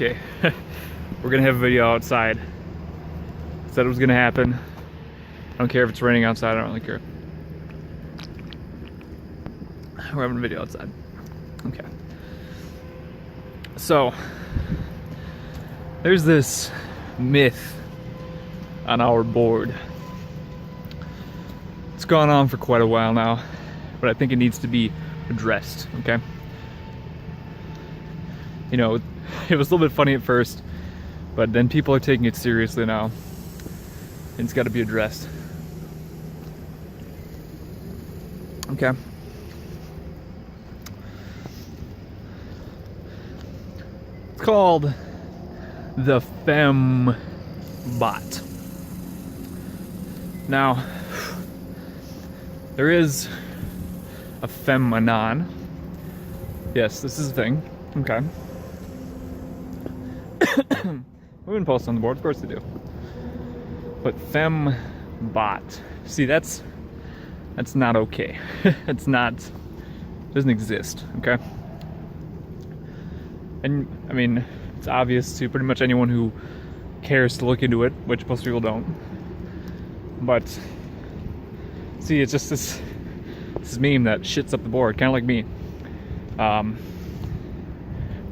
Okay, we're gonna have a video outside. Said it was gonna happen. I don't care if it's raining outside, I don't really care. We're having a video outside. Okay. So, there's this myth on our board. It's gone on for quite a while now, but I think it needs to be addressed, okay? You know, it was a little bit funny at first, but then people are taking it seriously now. And it's got to be addressed. Okay. It's called the Fembot. Now, there is a phenomenon. Yes, this is a thing. Okay. Women post on the board, of course they do. But Fembot, see, that's not okay. It's not, doesn't exist, okay? And I mean, it's obvious to pretty much anyone who cares to look into it, which most people don't. But see, it's just this meme that shits up the board, kind of like me,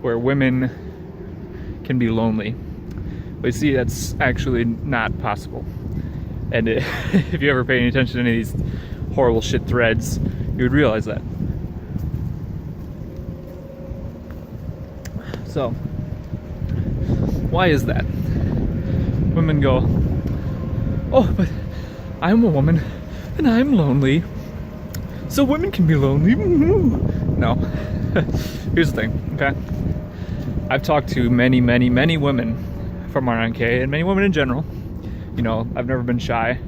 where women can be lonely. But you see, that's actually not possible. And if you ever pay any attention to any of these horrible shit threads, you would realize that. So, why is that? Women go, oh, but I'm a woman and I'm lonely, so women can be lonely. No. Here's the thing, okay? I've talked to many women from RNK and many women in general. You know, I've never been shy.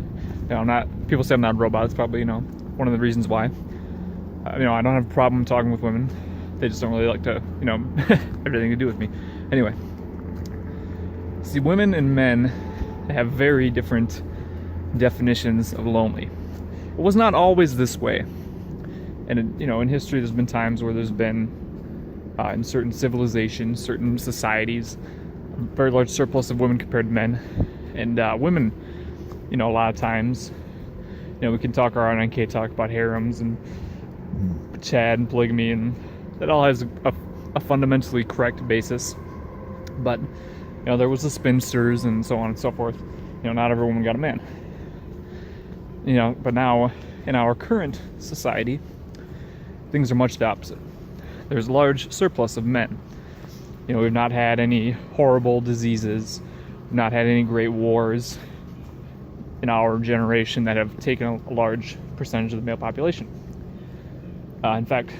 You know, people say I'm not a robot. It's probably, you know, one of the reasons why. You know, I don't have a problem talking with women. They just don't really like to, you know, everything to do with me. Anyway, see, women and men have very different definitions of lonely. It was not always this way. And, you know, in history, there's been times where there's been, in certain civilizations, certain societies, a very large surplus of women compared to men. And women, you know, a lot of times, you know, we can talk our RNK talk about harems and Chad and polygamy, and that all has a fundamentally correct basis. But, you know, there was the spinsters and so on and so forth. You know, not every woman got a man. You know, but now, in our current society, things are much the opposite. There's a large surplus of men. You know, we've not had any horrible diseases, we've not had any great wars in our generation that have taken a large percentage of the male population. In fact,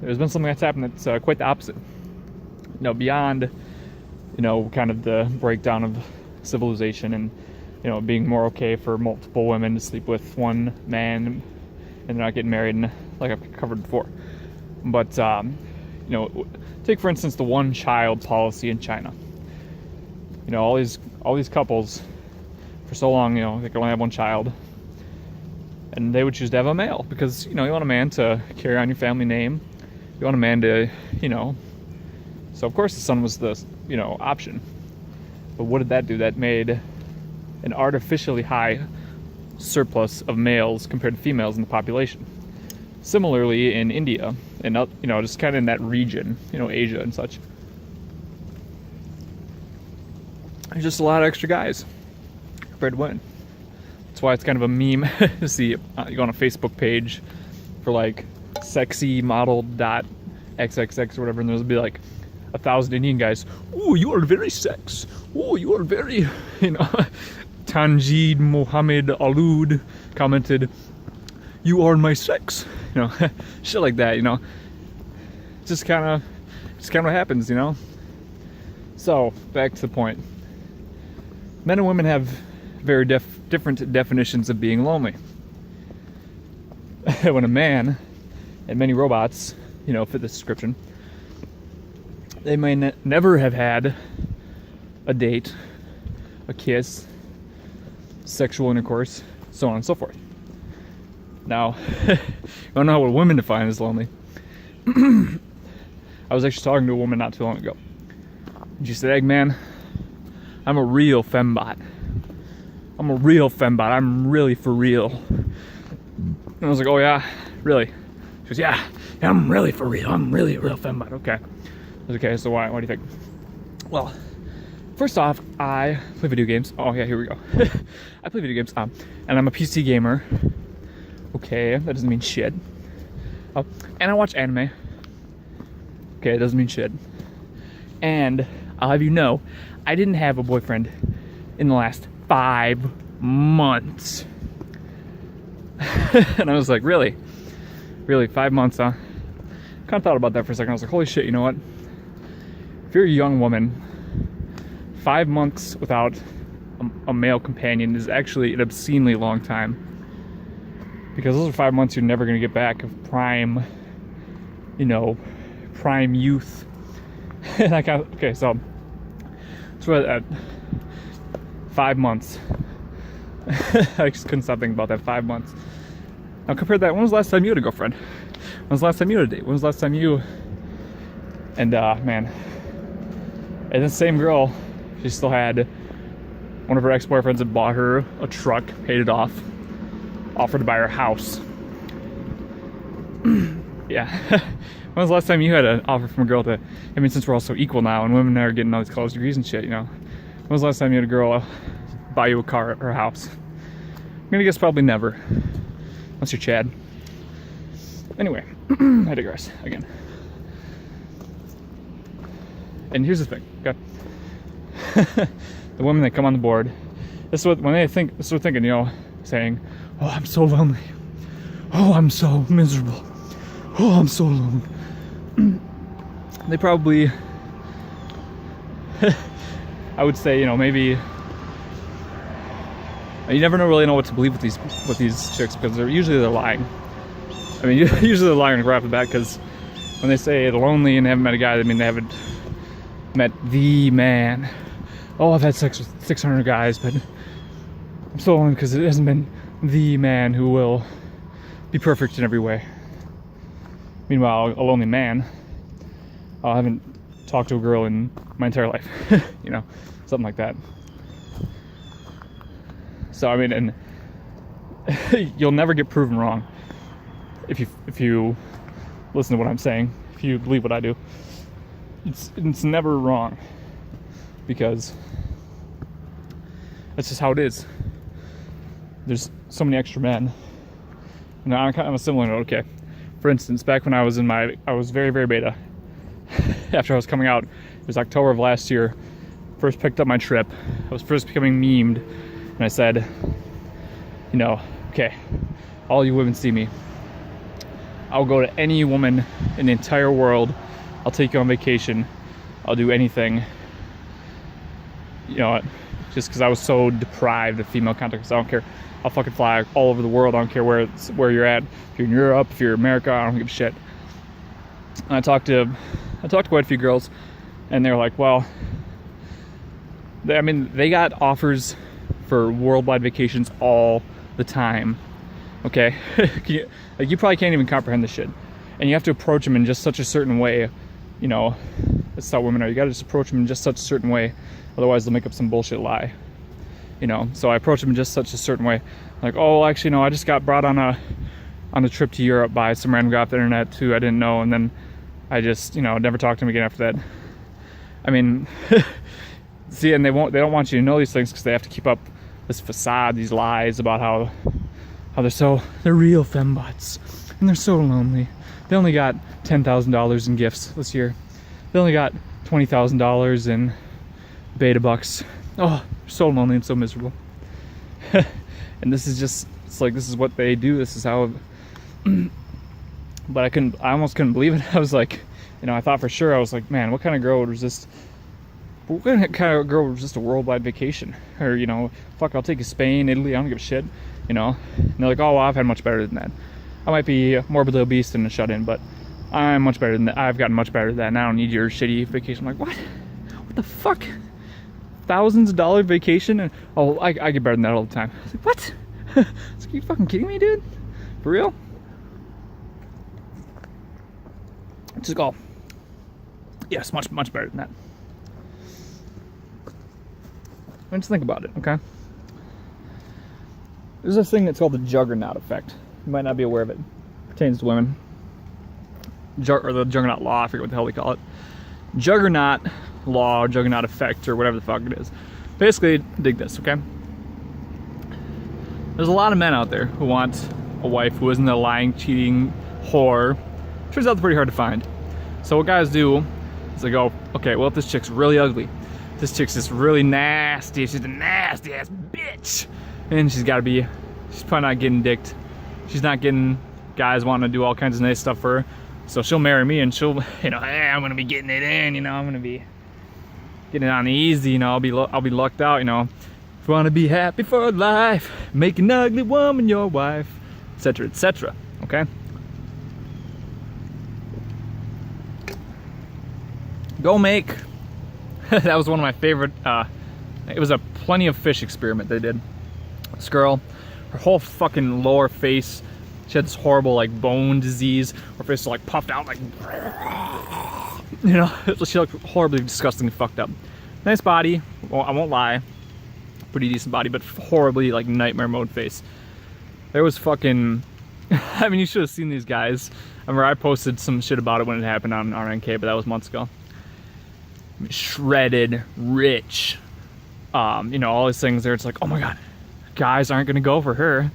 there's been something that's happened that's quite the opposite. You know, beyond, you know, kind of the breakdown of civilization and, you know, being more okay for multiple women to sleep with one man and they're not getting married, and like I've covered before. But, you know, take for instance the one-child policy in China. You know, all these couples, for so long, you know, they could only have one child, and they would choose to have a male because, you know, you want a man to carry on your family name. You want a man to, you know, so of course the son was the, you know, option. But what did that do? That made an artificially high surplus of males compared to females in the population. Similarly, in India, and, you know, just kind of in that region, you know, Asia and such, there's just a lot of extra guys compared to women. That's why it's kind of a meme to see. You go on a Facebook page for like sexy model .xxx or whatever, and there'll be like 1,000 Indian guys. Oh, you are very sex. Oh, you are very, you know. Tanjeed Mohammed Alud commented, "You are my sex." You know, shit like that. You know, just kind of what happens. You know. So back to the point. Men and women have very different definitions of being lonely. When a man, and many robots, you know, fit this description, they may never have had a date, a kiss, sexual intercourse, so on and so forth. Now, I don't know what women define as lonely. I was actually talking to a woman not too long ago. And she said, Eggman, I'm a real fembot. I'm a real fembot. I'm really for real. And I was like, oh yeah, really? She goes, yeah, I'm really for real. I'm really a real fembot. Okay. I was okay, so why? What do you think? Well, first off, I play video games. Oh yeah, here we go. I play video games, and I'm a PC gamer. Okay, that doesn't mean shit. Oh, and I watch anime. Okay, it doesn't mean shit. And I'll have you know, I didn't have a boyfriend in the last 5 months. And I was like, really? Really, 5 months, huh? Kind of thought about that for a second. I was like, holy shit, you know what? If you're a young woman, 5 months without a male companion is actually an obscenely long time. Because those are 5 months you're never going to get back of prime, you know, prime youth. And I got, okay, so at 5 months. I just couldn't stop thinking about that, 5 months. Now compare that, when was the last time you had a girlfriend? When was the last time you had a date? When was the last time you... And man, and the same girl, she still had one of her ex-boyfriends had bought her a truck, paid it off, offered to buy her house. Yeah. When was the last time you had an offer from a girl to, I mean, since we're all so equal now and women are getting all these college degrees and shit, you know, when was the last time you had a girl buy you a car or a house? I'm gonna guess probably never, unless you're Chad. Anyway, I digress again. And here's the thing, okay? The women that come on the board, this is what, when they think, this is what they're thinking, you know, saying, oh, I'm so lonely. Oh, I'm so miserable. Oh, I'm so alone. They probably, I would say, you know, maybe, you never really know what to believe with these chicks because they're lying. I mean, usually they're lying right off the bat because when they say they're lonely and they haven't met a guy, I mean, they haven't met the man. Oh, I've had sex with 600 guys, but I'm so lonely because it hasn't been the man who will be perfect in every way. Meanwhile, a lonely man, I haven't talked to a girl in my entire life, you know, something like that. So I mean, and you'll never get proven wrong if you listen to what I'm saying. If you believe what I do, it's never wrong because that's just how it is. There's so many extra men. And I'm kind of a similar note. Okay, for instance, back when I was very, very beta. After I was coming out, it was October of last year. First picked up my trip. I was first becoming memed, and I said, you know, okay, all you women see me. I'll go to any woman in the entire world. I'll take you on vacation. I'll do anything. You know, just because I was so deprived of female contact. So I don't care. I'll fucking fly all over the world. I don't care where you're at. If you're in Europe, if you're in America, I don't give a shit. And I talked to quite a few girls, and they were like, well, they got offers for worldwide vacations all the time. Okay, you probably can't even comprehend this shit, and you have to approach them in just such a certain way. You know, that's how women are. You gotta just approach them in just such a certain way, otherwise they'll make up some bullshit lie. You know, so I approached them in just such a certain way, like, oh, actually, no, I just got brought on a trip to Europe by some random guy off the internet who I didn't know, and then I just, you know, never talked to him again after that. I mean, see, and they don't want you to know these things because they have to keep up this facade, these lies about how they're real fembots and they're so lonely. They only got $10,000 in gifts this year. They only got $20,000 in beta bucks. Oh, so lonely and so miserable. And this is just, it's like, this is what they do. This is how, but I almost couldn't believe it. I was like, you know, I thought for sure, I was like, man, what kind of girl would resist a worldwide vacation? Or, you know, fuck, I'll take you to Spain, Italy, I don't give a shit, you know? And they're like, oh, well, I've had much better than that. I might be morbidly obese and a shut-in, but I'm much better than that. I've gotten much better than that, and I don't need your shitty vacation. I'm like, what? What the fuck? Thousands of dollar vacation? And oh, I get better than that all the time. I was like, what? Are you fucking kidding me, dude? For real? Just go. Yes, much better than that. mean, just think about it, okay? There's this thing that's called the juggernaut effect. You might not be aware of it. It pertains to women. Or the juggernaut law, I forget what the hell they call it. Juggernaut law, or juggernaut effect, or whatever the fuck it is. Basically, dig this, okay? There's a lot of men out there who want a wife who isn't a lying, cheating whore. Turns out they're pretty hard to find. So what guys do is they go, okay, well, if this chick's really ugly, this chick's just really nasty, she's a nasty ass bitch, and she's probably not getting dicked. She's not getting guys wanting to do all kinds of nice stuff for her. So she'll marry me, and she'll, hey, I'm gonna be getting it in, I'm gonna be getting it on the easy, I'll be lucked out, If you wanna be happy for life, make an ugly woman your wife, etc., etc. Okay. Go make. That was one of my favorite. It was a Plenty of Fish experiment they did. This girl, her whole fucking lower face, she had this horrible like bone disease. Her face was like puffed out, like she looked horribly, disgustingly fucked up. Nice body, well, I won't lie, pretty decent body, but horribly like nightmare mode face. There was fucking. I mean, you should have seen these guys. I remember I posted some shit about it when it happened on RNK, but that was months ago. Shredded, rich, all these things there. It's like, oh my god, guys aren't gonna go for her.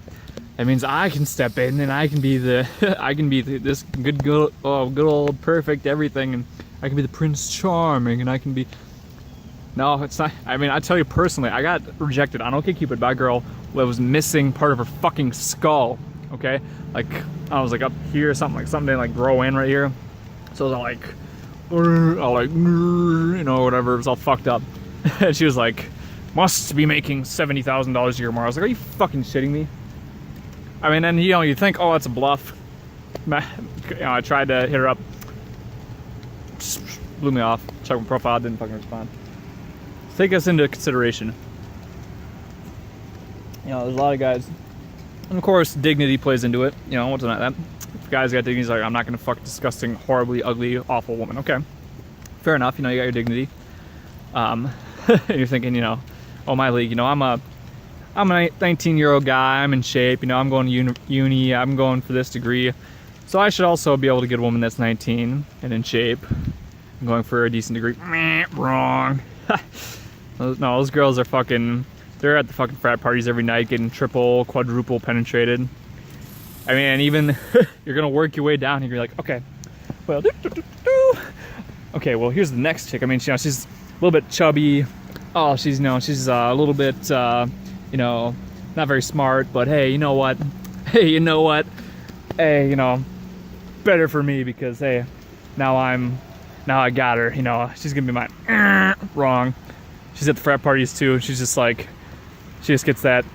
That means I can step in and I can be this good old perfect everything, and I can be the Prince Charming, and I can be. No, it's not. I mean, I tell you personally, I got rejected on OkCupid by a girl that was missing part of her fucking skull. Okay, like I was like up here, something didn't like grow in right here, so I was whatever, it was all fucked up. And she was like, must be making $70,000 a year more. I was like, are you fucking shitting me? I mean, and you think, oh, that's a bluff. I tried to hit her up, just blew me off. Checked my profile, didn't fucking respond. Take us into consideration. There's a lot of guys, and of course dignity plays into it. What's not that? If guys got dignity, like, I'm not gonna fuck a disgusting, horribly ugly, awful woman. Okay, fair enough. You got your dignity. And you're thinking, oh, my league. I'm a 19-year-old guy. I'm in shape. I'm going to uni. I'm going for this degree, so I should also be able to get a woman that's 19 and in shape. I'm going for a decent degree. Wrong. No, those girls are fucking. They're at the fucking frat parties every night, getting triple, quadruple penetrated. I mean, and even you're gonna work your way down here. You're like, okay, well, okay, well, here's the next chick. I mean, she's a little bit chubby. Oh, she's she's a little bit, not very smart. But hey, you know what? Hey, better for me because hey, now I got her. She's gonna be mine. Wrong. She's at the frat parties too. She's just like. She just gets that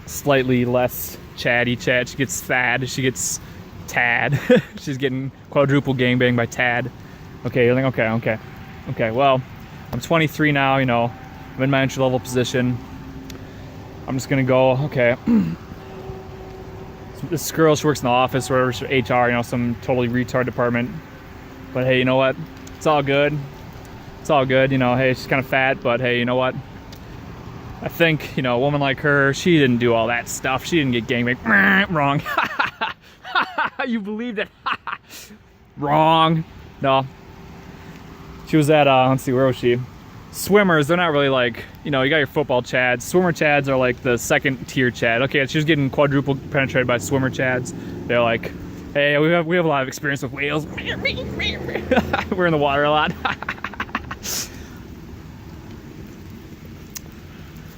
slightly less chatty chat. She gets thad. She gets tad. She's getting quadruple gangbanged by tad. Okay, you're like, okay. Well, I'm 23 now. I'm in my entry level position. I'm just gonna go. Okay. This girl, she works in the office or HR. Some totally retard department. But hey, you know what? It's all good. It's all good. Hey, she's kind of fat, but hey, you know what? I think, a woman like her, she didn't do all that stuff. She didn't get gangbanged. Wrong. You believed it. Wrong. No. She was at, let's see, where was she? Swimmers, they're not really like, you got your football chads. Swimmer chads are like the second tier chad. Okay, she was getting quadruple penetrated by swimmer chads. They're like, hey, we have a lot of experience with whales. We're in the water a lot.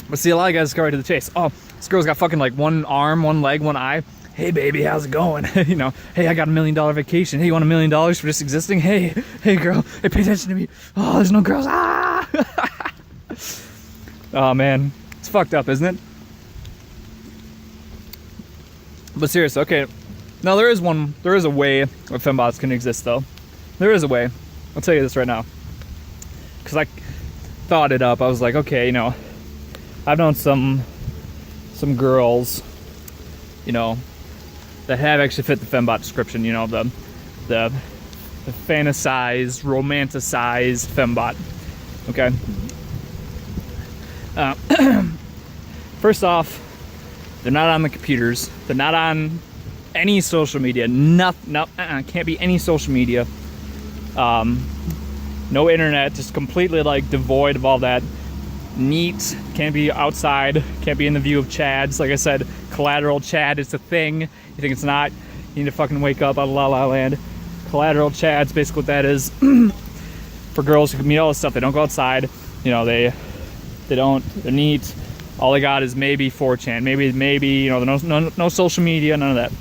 But see, a lot of guys go right to the chase. Oh, this girl's got fucking like one arm, one leg, one eye. Hey, baby, how's it going? Hey, I got $1 million vacation. Hey, you want $1 million for just existing? Hey, girl, hey, pay attention to me. Oh, there's no girls. Ah! Oh, man, it's fucked up, isn't it? But seriously, okay. Now, there is a way where fembots can exist, though. There is a way. I'll tell you this right now. Because I thought it up. I was like, okay, I've known some girls, that have actually fit the fembot description, the fantasized, romanticized fembot. Okay. Uh, first off, they're not on the computers. They're not on any social media. Can't be any social media. No internet, just completely like devoid of all that. Neat, can't be outside, can't be in the view of Chads. Like I said, collateral Chad is a thing. You think it's not? You need to fucking wake up out of La La Land. Collateral Chad's basically what that is. For girls who can meet all this stuff, they don't go outside. You know, they're neat. All they got is maybe 4chan, maybe you know, no social media, none of that.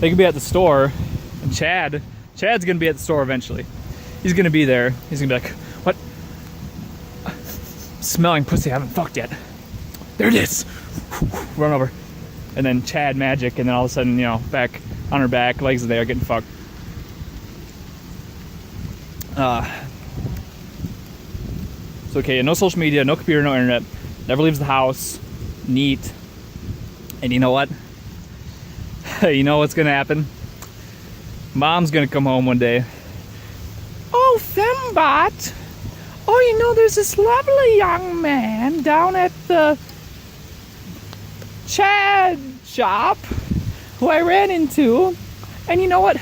They could be at the store, and Chad's gonna be at the store eventually. He's gonna be there. He's gonna be like, what? Smelling pussy, I haven't fucked yet. There it is. Run over. And then Chad magic, and then all of a sudden, you know, back on her back, legs are there, getting fucked. So okay, no social media, no computer, no internet. Never leaves the house. Neat. And you know what? You know what's gonna happen? Mom's gonna come home one day. Oh, Fembot. Oh, you know, there's this lovely young man down at the Chad shop who I ran into. And you know what?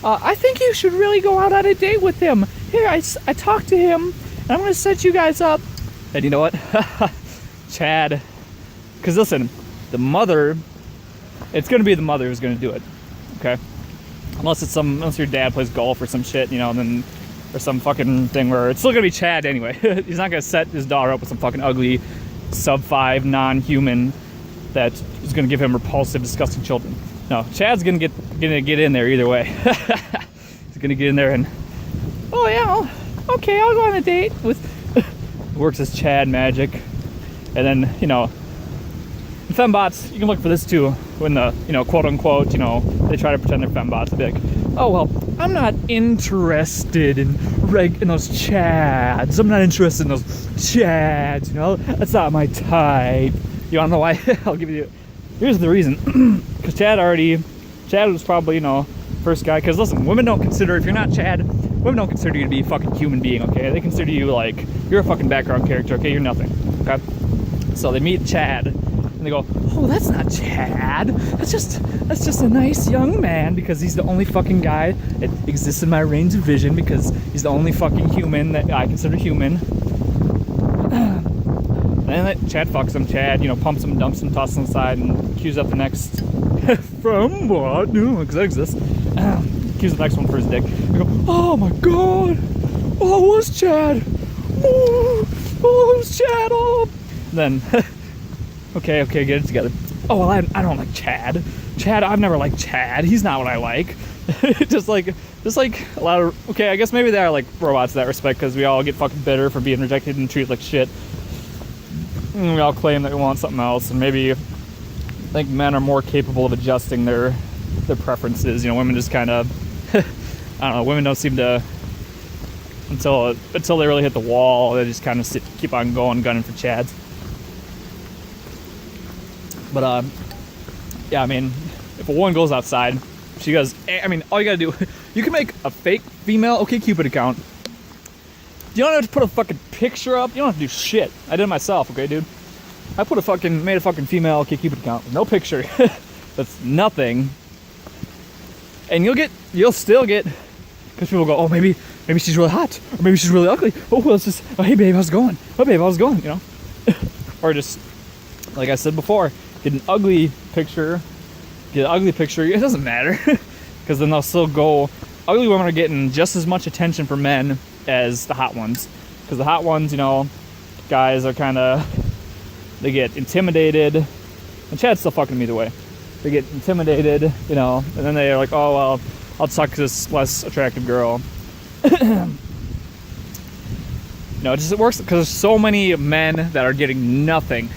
I think you should really go out on a date with him. Here, I talked to him, and I'm going to set you guys up. And you know what? Chad. Because listen, the mother, it's going to be the mother who's going to do it. Okay? Unless your dad plays golf or some shit, you know, and then or some fucking thing where it's still going to be Chad anyway. He's not going to set his daughter up with some fucking ugly sub-5 non-human that is going to give him repulsive, disgusting children. No, Chad's gonna get in there either way. He's gonna get in there and, oh yeah, okay, I'll go on a date with. Works as Chad magic, and then you know, fembots. You can look for this too when the quote unquote they try to pretend they're fembots. They're like, oh well, I'm not interested in those Chads. I'm not interested in those Chads. You know, that's not my type. You wanna know why? I'll give you. Here's the reason. Because Chad was probably, first guy. Because listen, women don't consider, if you're not Chad, women don't consider you to be a fucking human being, okay? They consider you like, you're a fucking background character, okay? You're nothing, okay? So they meet Chad, and they go, oh, that's not Chad. That's just a nice young man, because he's the only fucking guy that exists in my range of vision, because he's the only fucking human that I consider human. And then Chad fucks him. Chad, pumps him, dumps him, tosses him aside, and cues up the next from what? Because that exists. Cues the next one for his dick. I go, oh my god! Oh, it was Chad! Oh, it was Chad! Oh! Then, okay, get it together. Oh, well, I don't like Chad. I've never liked Chad. He's not what I like. just like a lot of, okay, I guess maybe they are like robots in that respect, because we all get fucking bitter for being rejected and treated like shit. And we all claim that we want something else, and maybe I think men are more capable of adjusting their preferences. Women just kind of, I don't know. Women don't seem to until they really hit the wall. They just kind of keep on gunning for Chads. But yeah, I mean, if a woman goes outside, she goes. I mean, all you gotta do, you can make a fake female OkCupid account. You don't have to put a fucking picture up. You don't have to do shit. I did it myself, okay, dude? I made a fucking female OkCupid account with no picture. That's nothing. And you'll still get, because people go, oh, maybe she's really hot, or maybe she's really ugly. Oh, well, it's just, oh, hey, babe, how's it going? Oh, babe, how's it going? Or just, like I said before, get an ugly picture. It doesn't matter, because then they'll still go. Ugly women are getting just as much attention from men as the hot ones, because the hot ones, guys are kind of, they get intimidated, and Chad's still fucking them either way. They get intimidated, and then they're like, oh well, I'll suck this less attractive girl. It just, it works because there's so many men that are getting nothing.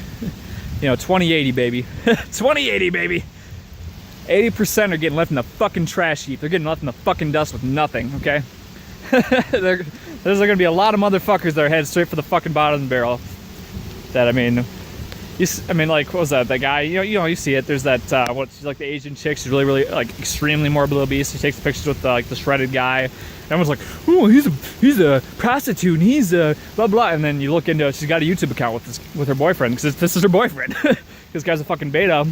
2080 baby. 2080 baby. 80% are getting left in the fucking trash heap. They're getting left in the fucking dust with nothing, okay? There's gonna be a lot of motherfuckers that are headed straight for the fucking bottom of the barrel. That, I mean, I mean, like, what was that? That guy, you see it. There's that, what's like the Asian chick. She's really, really, like, extremely morbidly obese. She takes pictures with, like, the shredded guy. Everyone's like, oh, he's a prostitute, and he's a blah, blah. And then you look into it, she's got a YouTube account with her boyfriend, because this is her boyfriend. This guy's a fucking beta.